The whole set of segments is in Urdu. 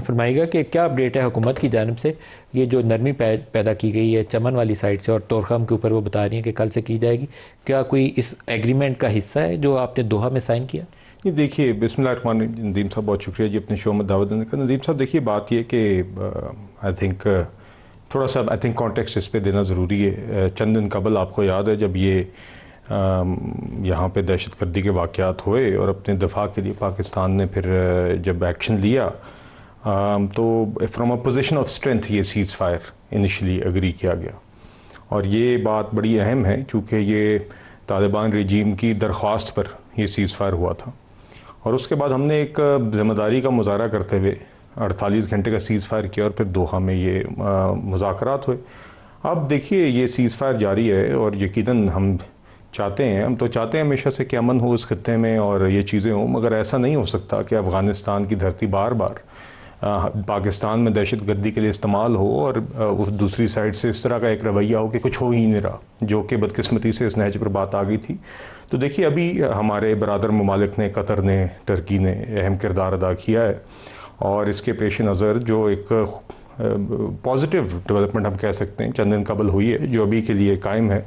فرمائے گا کہ کیا اپڈیٹ ہے حکومت کی جانب سے؟ یہ جو نرمی پیدا کی گئی ہے چمن والی سائڈ سے اور طورخم کے اوپر وہ بتا رہی ہیں کہ کل سے کی جائے گی، کیا کوئی اس ایگریمنٹ کا حصہ ہے جو آپ نے دوحہ میں سائن کیا؟ یہ دیکھیے، بسم اللہ الرحمن الرحیم، ندیم صاحب بہت شکریہ جی اپنے شو میں دعوت دینے کا۔ ندیم صاحب دیکھیے، بات یہ کہ آئی تھنک تھوڑا سا کانٹیکسٹ اس پہ دینا ضروری ہے۔ چند دن قبل آپ کو یاد ہے جب یہ یہاں پہ دہشت گردی کے واقعات ہوئے اور اپنے دفاع کے لیے پاکستان نے پھر جب ایکشن لیا تو from a position of strength یہ سیز فائر انیشلی اگری کیا گیا، اور یہ بات بڑی اہم ہے کیونکہ یہ طالبان رجیم کی درخواست پر یہ سیز فائر ہوا تھا، اور اس کے بعد ہم نے ایک ذمہ داری کا مظاہرہ کرتے ہوئے 48 گھنٹے کا سیز فائر کیا اور پھر دوحہ میں یہ مذاکرات ہوئے۔ اب دیکھیے یہ سیز فائر جاری ہے، اور یقیناً ہم تو چاہتے ہیں ہمیشہ سے کہ امن ہو اس خطے میں اور یہ چیزیں ہوں، مگر ایسا نہیں ہو سکتا کہ افغانستان کی دھرتی بار بار پاکستان میں دہشت گردی کے لیے استعمال ہو اور اس دوسری سائڈ سے اس طرح کا ایک رویہ ہو کہ کچھ ہو ہی نہیں رہا، جو کہ بدقسمتی سے اس نہج پر بات آ گئی تھی۔ تو دیکھیے ابھی ہمارے برادر ممالک نے، قطر نے، ترکی نے اہم کردار ادا کیا ہے، اور اس کے پیش نظر جو ایک پازیٹیو ڈیولپمنٹ ہم کہہ سکتے ہیں چند دن قبل ہوئی ہے جو ابھی کے لیے قائم ہے،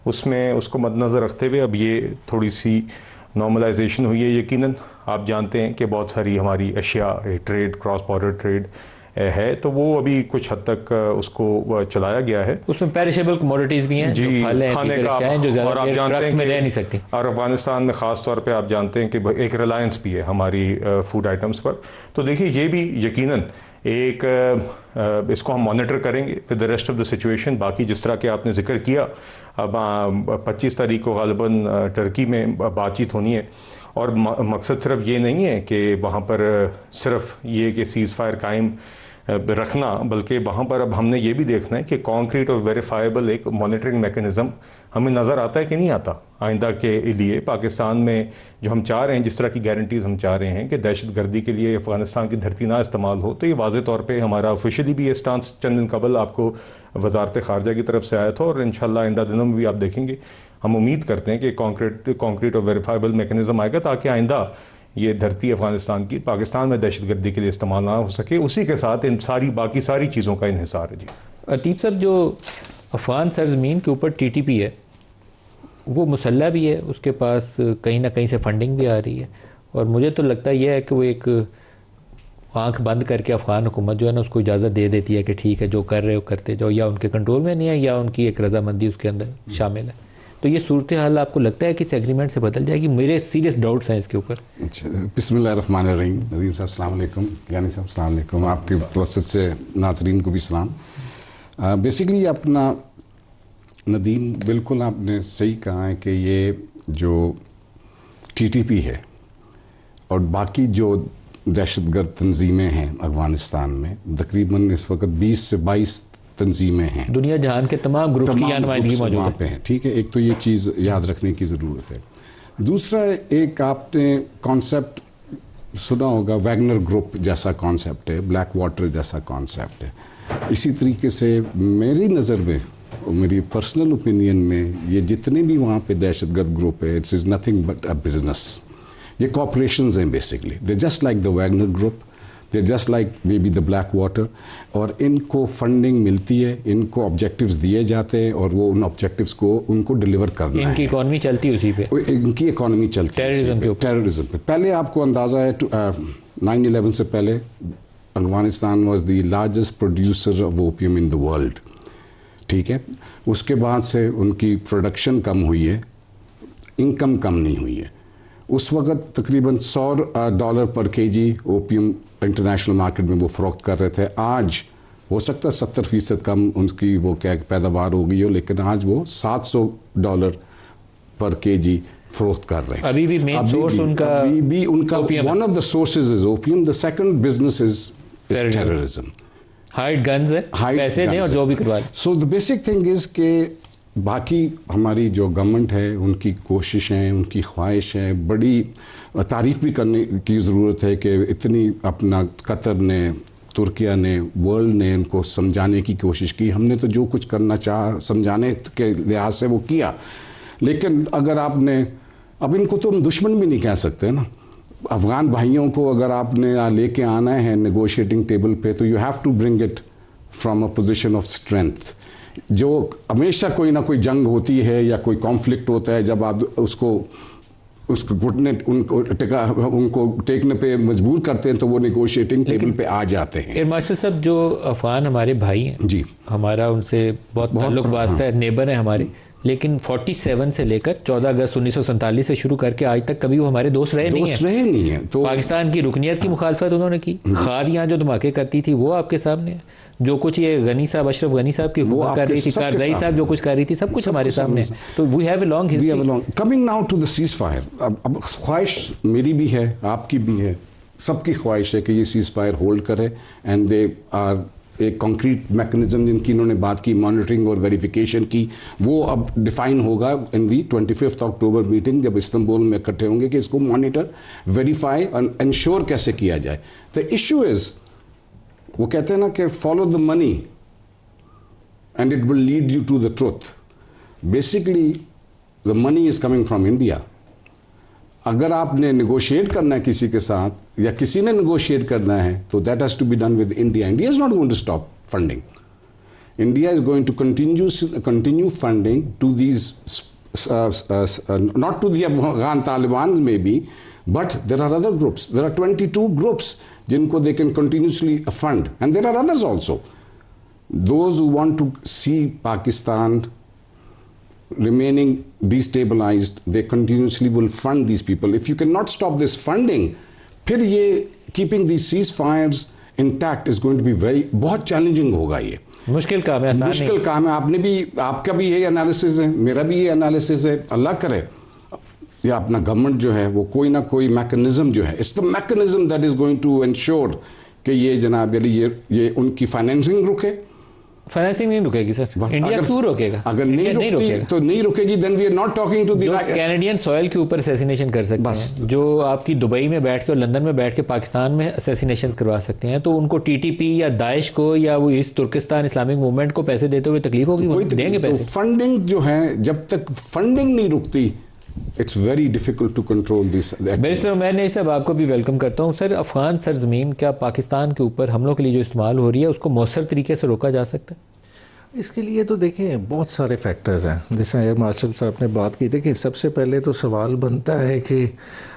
اس میں اس کو مد نظر رکھتے ہوئے اب یہ تھوڑی سی نارملائزیشن ہوئی ہے۔ یقیناً آپ جانتے ہیں کہ بہت ساری ہماری اشیاء ٹریڈ، کراس بارڈر ٹریڈ ہے، تو وہ ابھی کچھ حد تک اس کو چلایا گیا ہے۔ اس میں پیرشیبل کموڈیٹیز بھی ہیں جی، کھانے کا، جو زیادہ ٹرکس میں رہ نہیں سکتی، اور افغانستان میں خاص طور پہ آپ جانتے ہیں کہ ایک ریلائنس بھی ہے ہماری فوڈ آئٹمس پر۔ تو دیکھیے یہ بھی یقیناً ایک اس کو ہم مانیٹر کریں گے with the rest of the situation. باقی جس طرح کہ آپ نے ذکر کیا، اب 25 تاریخ کو غالباً ٹرکی میں بات چیت ہونی ہے، اور مقصد صرف یہ نہیں ہے کہ وہاں پر صرف یہ کہ سیز فائر قائم رکھنا، بلکہ وہاں پر اب ہم نے یہ بھی دیکھنا ہے کہ کانکریٹ اور ویریفائیبل ایک مانیٹرنگ میکنزم ہمیں نظر آتا ہے کہ نہیں آتا آئندہ کے لیے پاکستان میں، جو ہم چاہ رہے ہیں جس طرح کی گارنٹیز ہم چاہ رہے ہیں کہ دہشت گردی کے لیے افغانستان کی دھرتی نہ استعمال ہو۔ تو یہ واضح طور پہ ہمارا آفیشلی بھی یہ اسٹانس چند دن قبل آپ کو وزارت خارجہ کی طرف سے آیا تھا، اور انشاءاللہ آئندہ دنوں میں بھی آپ دیکھیں گے۔ ہم امید کرتے ہیں کہ کانکریٹ اور ویریفائیبل میکنزم آئے گا تاکہ آئندہ یہ دھرتی افغانستان کی پاکستان میں دہشت گردی کے لیے استعمال نہ ہو سکے۔ اسی کے ساتھ ان باقی ساری چیزوں کا انحصار ہے۔ جی عتیق صاحب، جو افغان سرزمین کے اوپر ٹی ٹی پی ہے وہ مسلح بھی ہے، اس کے پاس کہیں نہ کہیں سے فنڈنگ بھی آ رہی ہے، اور مجھے تو لگتا یہ ہے کہ وہ ایک آنکھ بند کر کے افغان حکومت جو ہے نا اس کو اجازت دے دیتی ہے کہ ٹھیک ہے جو کر رہے ہو کرتے جاؤ، یا ان کے کنٹرول میں نہیں ہے یا ان کی ایک رضامندی اس کے اندر شامل ہے۔ تو یہ صورتحال آپ کو لگتا ہے کہ اس ایگریمنٹ سے بدل جائے گی؟ میرے سیریس ڈاؤٹس ہیں اس کے اوپر۔ اچھا، بسم اللہ الرحمن الرحیم۔ ندیم صاحب السلام علیکم، یعنی صاحب السلام علیکم، آپ کے توسط سے ناظرین کو بھی سلام۔ بیسیکلی اپنا ندیم بالکل آپ نے صحیح کہا ہے کہ یہ جو ٹی ٹی پی ہے اور باقی جو دہشت گرد تنظیمیں ہیں افغانستان میں، تقریباً اس وقت 20 سے 22 تنظیمیں ہیں، دنیا جہان کے تمام گروپ کی نمائندگی موجود ہے۔ ٹھیک ہے، ایک تو یہ چیز یاد رکھنے کی ضرورت ہے۔ دوسرا، ایک آپ نے کانسیپٹ سنا ہوگا، ویگنر گروپ جیسا کانسیپٹ ہے، بلیک واٹر جیسا کانسیپٹ ہے۔ اسی طریقے سے میری نظر میں، میری پرسنل اوپینین میں، یہ جتنے بھی وہاں پہ دہشت گرد گروپ ہے، it's is nothing but a business. یہ کارپوریشنز ہیں basically, they just like the Wagner group, they just like maybe the Blackwater, اور ان کو فنڈنگ ملتی ہے، ان کو آبجیکٹیوز دیے جاتے ہیں، اور وہ ان آبجیکٹیوز کو ان کو ڈیلیور کرنا ہے۔ ان کی اکانومی چلتی ہے اسی پہ، ان کی اکانومی چلتی ہے ٹیررزم پہ۔ پہلے آپ کو اندازہ ہے 9/11 سے پہلے Afghanistan was the largest producer of opium in the world, ٹھیک ہے۔ اس کے بعد سے ان کی پروڈکشن کم ہوئی ہے، انکم کم نہیں ہوئی ہے۔ اس وقت تقریباً $100 پر کے جی اوپیم انٹرنیشنل مارکیٹ میں وہ فروخت کر رہے تھے۔ آج ہو سکتا ہے 70% کم ان کی وہ کیا پیداوار ہو گئی ہو، لیکن آج وہ $700 پر کے جی فروخت کر رہے ہیں۔ ابھی بھی مین سورس ان کا one of the sources is opium, the second business is terrorism. Hyde guns ہے، پیسے دیں اور جو بھی کروا لیں۔ سو دا بیسک تھنگ از کہ باقی ہماری جو گورنمنٹ ہے ان کی کوششیں، ان کی خواہش ہے، بڑی تعریف بھی کرنے کی ضرورت ہے کہ اتنی اپنا قطر نے، ترکیہ نے، ورلڈ نے ان کو سمجھانے کی کوشش کی۔ ہم نے تو جو کچھ کرنا چاہا سمجھانے کے لحاظ سے وہ کیا، لیکن اگر آپ نے، اب ان کو تو ہم دشمن بھی نہیں کہہ سکتے نا، افغان بھائیوں کو اگر آپ نے لے کے آنا ہے نیگوشیٹنگ ٹیبل پہ تو you have to bring it from a position of strength. جو ہمیشہ کوئی نہ کوئی جنگ ہوتی ہے یا کوئی کانفلکٹ ہوتا ہے, جب آپ اس کو گھٹنے ان کو ٹیکنے پہ مجبور کرتے ہیں تو وہ نیگوشیٹنگ ٹیبل پہ آ جاتے ہیں. ایئر مارشل صاحب, جو افغان ہمارے بھائی ہیں جی, ہمارا ان سے بہت تعلق واسطہ ہے, نیبر ہیں ہمارے, لیکن 47 سے لے کر 14 اگست 1947 سے شروع کر کے آج تک کبھی وہ ہمارے دوست رہے نہیں ہیں. تو پاکستان کی رکنیت کی مخالفت انہوں نے کی. کھاد یہاں جو دھماکے کرتی تھی وہ آپ کے سامنے ہے. جو کچھ یہ غنی صاحب, اشرف غنی صاحب کی حکومت کر رہی تھی, کارزائی صاحب جو کچھ کر رہی تھی, سب کچھ ہمارے سامنے ہے. تو we have a long history. Coming now to the ceasefire, اب خواہش میری بھی ہے, آپ کی بھی ہے, سب کی خواہش ہے کہ یہ سیز فائر ہولڈ کرے. اینڈ دے آر ایک کانکریٹ میکنزم جن کی انہوں نے بات کی, مانیٹرنگ اور ویریفیکیشن کی, وہ اب ڈیفائن ہوگا ان دی 25 اکتوبر میٹنگ جب استنبول میں اکٹھے ہوں گے کہ اس کو مانیٹر, ویریفائی اور انشور کیسے کیا جائے. دا ایشو از, وہ کہتے ہیں نا کہ follow the money and it will lead you to the truth. Basically the money is coming from India. اگر آپ نے نیگوشیٹ کرنا ہے کسی کے ساتھ یا کسی نے نیگوشیٹ کرنا ہے تو that has to be done with India. India is not going to stop funding. India is going to continue funding to these, not to the Afghan Taliban maybe, but there are other groups. There are 22 groups jinko they can continuously fund, and there are others also. Those who want to see Pakistan remaining destabilized, they continuously will fund these people. If you cannot stop this funding, pھر یہ keeping these ceasefires intact is going to be بہت challenging ہوگا. یہ مشکل کام ہے, مشکل کام ہے. آپ نے بھی, آپ کا بھی یہ انالیسز ہے, میرا بھی یہ انالیسز ہے. اللہ کرے یہ اپنا گورنمنٹ جو ہے وہ کوئی نہ کوئی میکنزم جو ہے, it's the mechanism that is going to ensure کہ یہ جناب یہ ان کی فائنینسنگ رکے. فائنینسنگ نہیں رکے گی سر, انڈیا کیوں روکے گا؟ اگر نہیں رکتی تو نہیں رکے گی. Then we are not talking to the Canadian soil کے اوپر اسیسینیشن کر سکتے ہیں, جو آپ کی دبئی میں بیٹھ کے اور لندن میں بیٹھ کے پاکستان میں اسیسینیشن کروا سکتے ہیں, تو ان کو ٹی ٹی پی یا داعش کو یا وہ ایسٹ ترکستان اسلامک موومنٹ کو پیسے دیتے ہوئے تکلیف ہوگی؟ وہ دیں گے پیسے. فنڈنگ جو ہے, جب تک فنڈنگ نہیں رکتی, it's very difficult to control this. Barrister Umair نے صاحب آپ کو بھی ویلکم کرتا ہوں. سر, افغان سرزمین کیا پاکستان کے اوپر حملوں کے لیے جو استعمال ہو رہی ہے اس کو مؤثر طریقے سے روکا جا سکتا ہے؟ اس کے لیے تو دیکھیں بہت سارے فیکٹرز ہیں. جیسے ایئر مارشل صاحب نے بات کی تھی کہ سب سے پہلے تو سوال بنتا ہے کہ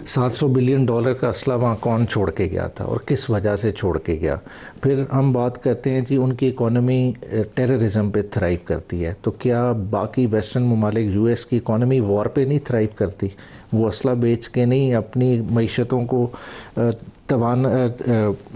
$700 بلین کا اسلحہ وہاں کون چھوڑ کے گیا تھا اور کس وجہ سے چھوڑ کے گیا. پھر ہم بات کرتے ہیں جی ان کی اکانومی ٹیررزم پہ تھرائیو کرتی ہے, تو کیا باقی ویسٹرن ممالک یو ایس کی اکانومی وار پہ نہیں تھرائیو کرتی؟ وہ اسلحہ بیچ کے نہیں اپنی معیشتوں کو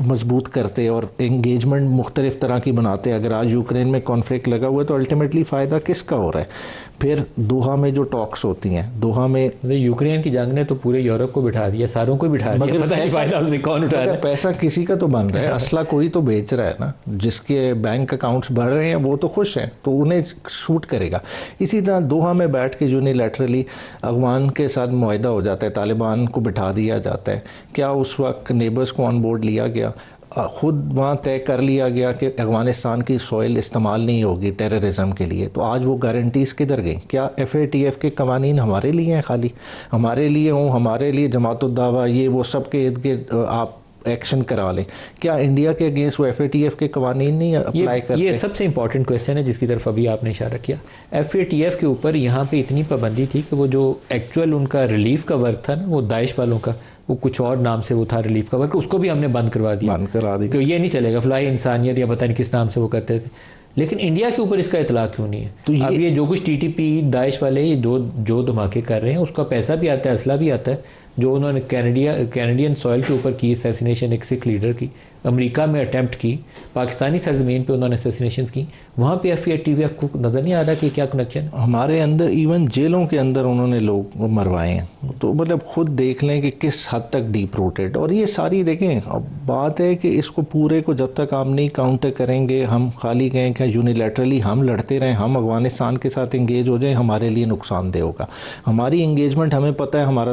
مضبوط کرتے اور انگیجمنٹ مختلف طرح کی بناتے؟ اگر آج یوکرین میں کانفلکٹ لگا ہوا ہے تو الٹیمیٹلی فائدہ کس کا ہو رہا ہے؟ پھر دوحہ میں جو ٹاکس ہوتی ہیں, دوحہ میں یوکرین کی جنگ نے تو پورے یورپ کو بٹھا دیا, ساروں کو بٹھا دیا, پتہ نہیں فائدہ اس سے کون اٹھا رہا ہے. پیسہ کسی کا تو بن رہا ہے, اسلحہ کوئی تو بیچ رہا ہے نا. جس کے بینک اکاؤنٹس بڑھ رہے ہیں وہ تو خوش ہیں, تو انہیں سوٹ کرے گا. اسی طرح دوحہ میں بیٹھ کے یونیلیٹرلی افغان کے ساتھ معاہدہ ہو جاتا ہے, طالبان کو بٹھا دیا جاتا ہے. کیا اس وقت نیبرز کو آن بورڈ لیا گیا؟ خود وہاں طے کر لیا گیا کہ افغانستان کی سوئل استعمال نہیں ہوگی ٹیررزم کے لیے, تو آج وہ گارنٹیز کدھر گئیں؟ کیا FATF کے قوانین ہمارے لیے ہیں؟ خالی ہمارے لیے ہوں, ہمارے لیے جماعت الدعوہ یہ وہ سب کے ارد گرد آپ ایکشن کرا لیں. کیا انڈیا کے اگینسٹ وہ FATF کے قوانین نہیں اپلائی کرتے؟ یہ سب سے امپورٹنٹ کویسچن ہے جس کی طرف ابھی آپ نے اشارہ کیا. FATF کے اوپر یہاں پہ اتنی پابندی تھی کہ وہ جو ایکچوئل ان کا ریلیف کا ورک تھا نا, وہ داعش والوں کا, وہ کچھ اور نام سے وہ تھا ریلیف کا ورک, اس کو بھی ہم نے بند کروا دیا. کہ یہ نہیں چلے گا, فلاحی انسانیت یا پتہ نہیں کس نام سے وہ کرتے تھے. لیکن انڈیا کے اوپر اس کا اطلاق کیوں نہیں ہے؟ تو اب یہ جو کچھ TTP داعش والے یہ جو دھماکے کر رہے ہیں اس کا پیسہ بھی آتا ہے, اسلحہ بھی آتا ہے. جو انہوں نے کینیڈین سوئل کے اوپر کی اسیسینیشن ایک سکھ لیڈر کی, امریکہ میں اٹیمپٹ کی, پاکستانی سرزمین پہ انہوں نے اسیسینیشنز کی, وہاں پہ FATF کو نظر نہیں آ رہا کہ کیا کنیکشن ہے. ہمارے اندر ایون جیلوں کے اندر انہوں نے لوگ مروائے ہیں. تو مطلب خود دیکھ لیں کہ کس حد تک ڈیپ روٹیڈ. اور یہ ساری دیکھیں, اب بات ہے کہ اس کو پورے کو جب تک ہم نہیں کاؤنٹر کریں گے, ہم خالی کہیں کہ یونیلیٹرلی ہم لڑتے رہیں, ہم افغانستان کے ساتھ انگیج ہو جائیں, ہمارے لیے نقصان دہ ہوگا. ہماری انگیجمنٹ ہمیں پتہ ہے ہمارا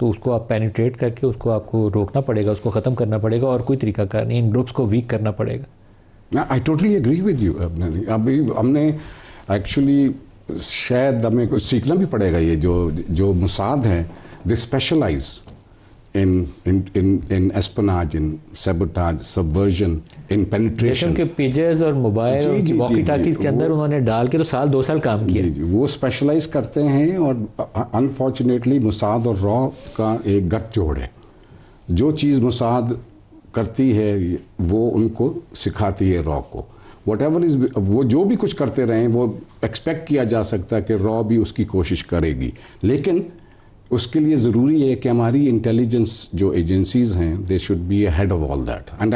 تو اس کو آپ پینیٹریٹ کر کے اس کو آپ کو روکنا پڑے گا, اس کو ختم کرنا پڑے گا, اور کوئی طریقہ کار نہیں, ان گروپس کو ویک کرنا پڑے گا. I totally agree with you. ابھی ہم نے ایکچولی شاید ہمیں کچھ سیکھنا بھی پڑے گا. یہ جو موساد ہیں they specialise in espionage, in sabotage, subversion, in penetration. کے پیجز اور موبائل اور واکی ٹاکیز کے اندر انہوں نے ڈال کے تو 2 سال کام کیا. وہ اسپیشلائز کرتے ہیں, اور انفارچونیٹلی موساد اور را کا ایک گٹھ جوڑ ہے. جو چیز موساد کرتی ہے وہ ان کو سکھاتی ہے را کو. واٹ ایور از, وہ جو بھی کچھ کرتے رہیں وہ ایکسپیکٹ کیا جا سکتا ہے کہ را بھی اس کی کوشش کرے گی, لیکن اس کے لیے ضروری ہے کہ ہماری انٹیلیجنس جو ایجنسیز ہیں they should be ahead of all that. And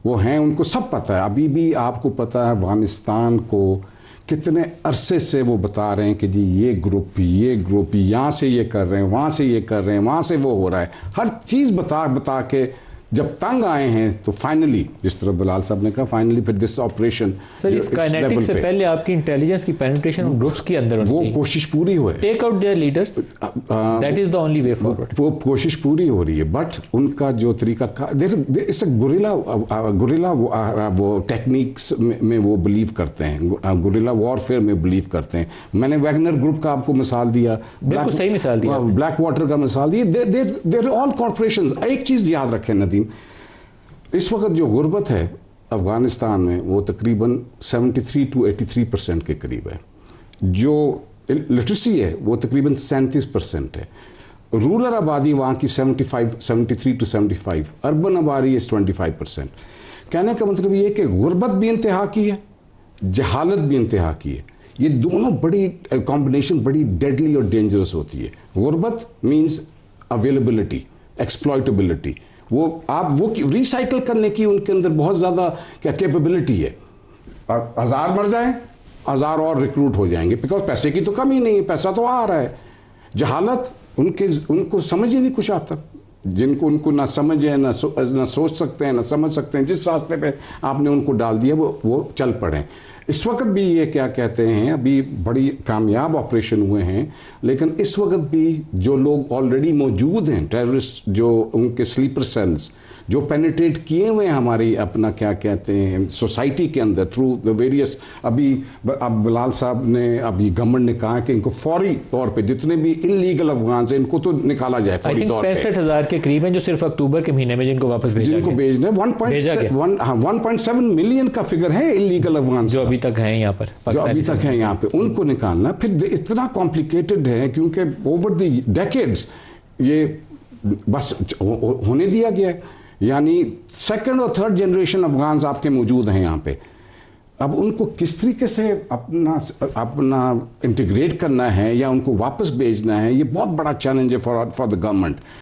وہ ہیں ان کو سب پتہ ہے. ابھی بھی آپ کو پتہ ہے افغانستان کو کتنے عرصے سے وہ بتا رہے ہیں کہ جی یہ گروپ یہاں سے یہ کر رہے ہیں, وہاں سے یہ کر رہے ہیں, وہاں سے وہ ہو رہا ہے. ہر چیز بتا کے جب تنگ آئے ہیں تو فائنلی, جس طرح بلال صاحب نے کہا, فائنلی پھر this operation. Sir us kinetic سے پہلے آپ کی انٹیلیجنس کی پینیٹریشن گروپس کے اندر وہ کوشش پوری ہوئے, take out there leaders, that is the only way forward. وہ کوشش پوری ہو رہی ہے, بٹ ان کا جو طریقہ گوریلا وہ ٹیکنیکس میں وہ بلیو کرتے ہیں, گوریلا وارفیئر میں بلیو کرتے ہیں. میں نے ویگنر گروپ کا آپ کو مثال دیا, بالکل صحیح مثال دیا, بلیک واٹر کا مثال دی. دیر آل کارپوریشنز. ایک چیز یاد رکھیں ندیم, اس وقت جو غربت ہے افغانستان میں وہ تقریباً 73 to 83% کے قریب ہے. جو لٹریسی ہے وہ تقریباً 37% ہے. رورل آبادی وہاں کی 73 to 75, اربن آبادی is 25%. کہنے کا مطلب یہ ہے کہ غربت بھی انتہا کی ہے, جہالت بھی انتہا کی ہے. یہ دونوں بڑی کمبینیشن بڑی ڈیڈلی اور ڈینجرس ہوتی ہے. غربت مینز اویلیبلٹی, ایکسپلائٹیبلٹی. وہ ریسائیکل کرنے کی ان کے اندر بہت زیادہ کیپیبلٹی ہے. 1000 مر جائیں 1000 اور ریکروٹ ہو جائیں گے, بیکاز پیسے کی تو کمی نہیں ہے, پیسہ تو آ رہا ہے. جہالت ان کو سمجھ ہی نہیں کچھ آتا, ان کو نہ سمجھ ہے, نہ سوچ سکتے ہیں, نہ سمجھ سکتے ہیں. جس راستے پہ آپ نے ان کو ڈال دیا وہ چل پڑیں. اس وقت بھی یہ کیا کہتے ہیں, ابھی بڑی کامیاب آپریشن ہوئے ہیں, لیکن اس وقت بھی جو لوگ آلریڈی موجود ہیں, ٹیررسٹ جو ان کے سلیپر سیلز جو پینیٹریٹ کیے ہوئے ہیں ہماری اپنا کیا کہتے ہیں سوسائٹی کے اندر تھرو دا ویریس. اب بلال صاحب نے, ابھی گورنمنٹ نے کہا کہ ان کو فوری طور پہ جتنے بھی انلیگل افغان ہیں ان کو تو نکالا جائے فوری طور پہ. 65,000 کے قریب ہیں جو صرف اکتوبر کے مہینے میں جن کو واپس بھیجا گیا, جن کو بھیجنا ہے. 1.7 ملین کا فگر ہے انلیگل افغان جو ابھی تک ہیں یہاں پر, جو ابھی تک ہیں یہاں پہ, ان کو نکالنا. پھر اتنا کمپلیکیٹڈ ہے کیونکہ اوور دی ڈیکیڈز یہ بس ہونے دیا گیا ہے. یعنی 2nd اور 3rd جنریشن افغانز آپ کے موجود ہیں یہاں پہ. اب ان کو کس طریقے سے اپنا انٹیگریٹ کرنا ہے یا ان کو واپس بھیجنا ہے, یہ بہت بڑا چیلنج ہے فار دا گورنمنٹ.